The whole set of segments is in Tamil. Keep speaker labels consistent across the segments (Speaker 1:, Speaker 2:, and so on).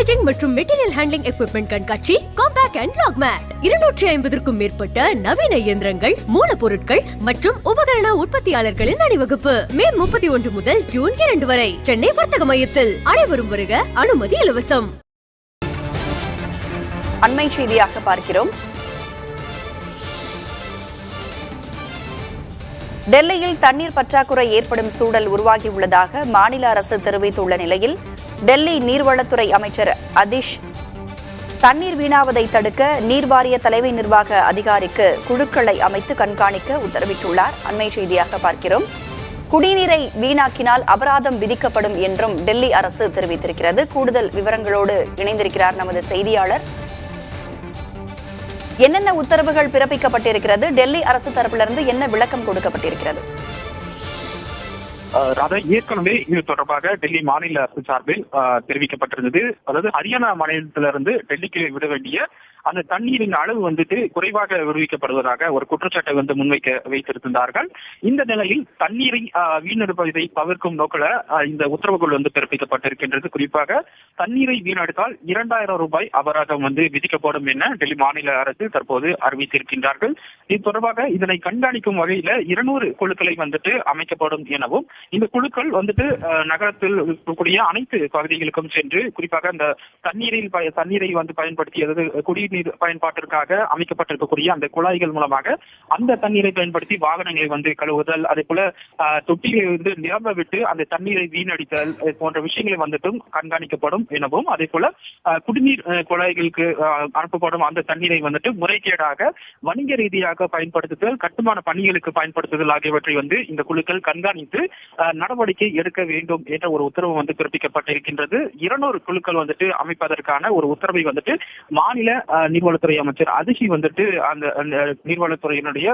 Speaker 1: பேக்கேஜிங் மற்றும் மெட்டீரியல் ஹேண்ட்லிங் எக்யூப்மெண்ட் கண்காட்சி காம்பேக்ட் அண்ட் லாக் மேட் 250க்கும் மேற்பட்ட நவீன இயந்திரங்கள், மூலப்பொருட்கள் மற்றும் உபகரண உற்பத்தியாளர்களின் அணிவகுப்பு மே 31 முதல் ஜூன் 2 வரை சென்னை வர்த்தக மையத்தில். அனைவரும் வருக, அனுமதி இலவசம்.
Speaker 2: அண்மை செய்தியாக பார்க்கிறோம். டெல்லியில் தண்ணீர் பற்றாக்குறை ஏற்படும் சூழல் உருவாகியுள்ளதாக மாநில அரசு தெரிவித்துள்ள நிலையில் டெல்லி நீர்வளத்துறை அமைச்சர் அதிஷ் தண்ணீர் வீணாவதை தடுக்க நீர்வாரிய தலைமை நிர்வாக அதிகாரிக்கு குழுக்களை அமைத்து கண்காணிக்க உத்தரவிட்டுள்ளார். அண்மை செய்தியாக பார்க்கிறோம். குடிநீரை வீணாக்கினால் அபராதம் விதிக்கப்படும் என்றும் டெல்லி அரசு தெரிவித்திருக்கிறது. கூடுதல் விவரங்களோடு இணைந்திருக்கிறார் நமது செய்தியாளர். என்னென்ன உத்தரவுகள் பிறப்பிக்கப்பட்டிருக்கிறது? டெல்லி அரசு தரப்பிலிருந்து என்ன விளக்கம் கொடுக்கப்பட்டிருக்கிறது?
Speaker 3: ஏற்கனவே இது தொடர்பாக டெல்லி மாநில அரசு சார்பில் தெரிவிக்கப்பட்டிருந்தது. அதாவது ஹரியானா மாநிலத்திலிருந்து டெல்லிக்கு விட வேண்டிய அந்த தண்ணீரின் அளவு குறைவாக விடுவிக்கப்படுவதாக ஒரு குற்றச்சாட்டை வைத்திருந்தார்கள். இந்த நிலையில் தண்ணீரை வீணெடுப்பதை தவிர்க்கும் நோக்கில இந்த உத்தரவுகள் பிறப்பிக்கப்பட்டிருக்கின்றது. குறிப்பாக தண்ணீரை வீணெடுத்தால் 2000 ரூபாய் அபராதம் விதிக்கப்படும் என டெல்லி மாநில அரசு தற்போது அறிவித்திருக்கின்றார்கள். இது தொடர்பாக இதனை கண்காணிக்கும் வகையில 200 குழுக்களை அமைக்கப்படும் எனவும், இந்த குழுக்கள் நகரத்தில் இருக்கக்கூடிய அனைத்து பகுதிகளுக்கும் சென்று குறிப்பாக அந்த தண்ணீரை பயன்படுத்தியது குடிநீர் பயன்பாட்டிற்காக அமைக்கப்பட்டிருக்கக்கூடிய அந்த குழாய்கள் மூலமாக அந்த தண்ணீரை பயன்படுத்தி வாகனங்களை கழுவுதல், அதே போல தொட்டியை நிரம்ப விட்டு அந்த தண்ணீரை வீணடித்தல் போன்ற விஷயங்களை கண்காணிக்கப்படும் எனவும், அதே போல குடிநீர் குழாய்களுக்கு அனுப்பப்படும் அந்த தண்ணீரை முறைகேடாக வணிக ரீதியாக பயன்படுத்துதல், கட்டுமான பணிகளுக்கு பயன்படுத்துதல் ஆகியவற்றை இந்த குழுக்கள் கண்காணித்து நடவடிக்கை எடுக்க வேண்டும் என்ற ஒரு உத்தரவு பிறப்பிக்கப்பட்டிருக்கின்றது. 200 குழுக்கள் அமைப்பதற்கான ஒரு உத்தரவை மாநில நீர்வளத்துறை அமைச்சர் அதிஷி அந்த நீர்வளத்துறையினுடைய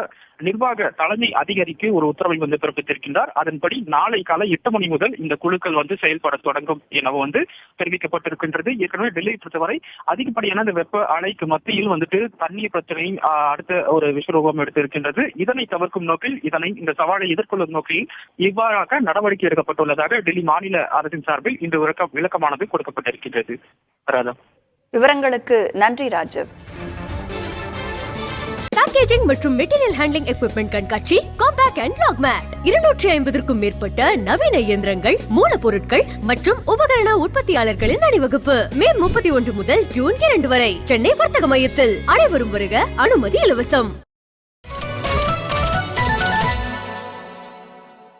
Speaker 3: நிர்வாக தலைமை அதிகாரிக்கு ஒரு உத்தரவை பிறப்பித்திருக்கின்றார். அதன்படி நாளை காலை 8 மணி முதல் இந்த குழுக்கள் செயல்பட தொடங்கும் எனவும் தெரிவிக்கப்பட்டிருக்கின்றது. ஏற்கனவே டெல்லியை பொறுத்தவரை அதிகப்படியான இந்த வெப்ப அலைக்கு மத்தியில் தண்ணீர் பிரச்சனை அடுத்த ஒரு விஸ்வரூபம் எடுத்திருக்கின்றது. இதனை தவிர்க்கும் நோக்கில் இந்த சவாலை எதிர்கொள்ளும் நோக்கில் இவ்வாறாக நடவடிக்கை எடுக்கப்பட்டுள்ளதாக டெல்லி மாநில அரசின் சார்பில் இந்த விளக்கமானது கொடுக்கப்பட்டிருக்கின்றது.
Speaker 2: விவரங்களுக்கு நன்றி ராஜீவ்.
Speaker 1: பேக்கேஜிங் மற்றும் மெட்டீரியல் ஹேண்ட்லிங் எக்யூப்மெண்ட் கண்காட்சி காம்பேக்ட் அண்ட் லாக் மேட் 250க்கும் மேற்பட்ட நவீன இயந்திரங்கள், மூலப்பொருட்கள் மற்றும் உபகரண உற்பத்தியாளர்களின் அணிவகுப்பு மே 31 முதல் ஜூன் 2 வரை சென்னை வர்த்தக மையத்தில். அனைவரும் வருக, அனுமதி இலவசம்.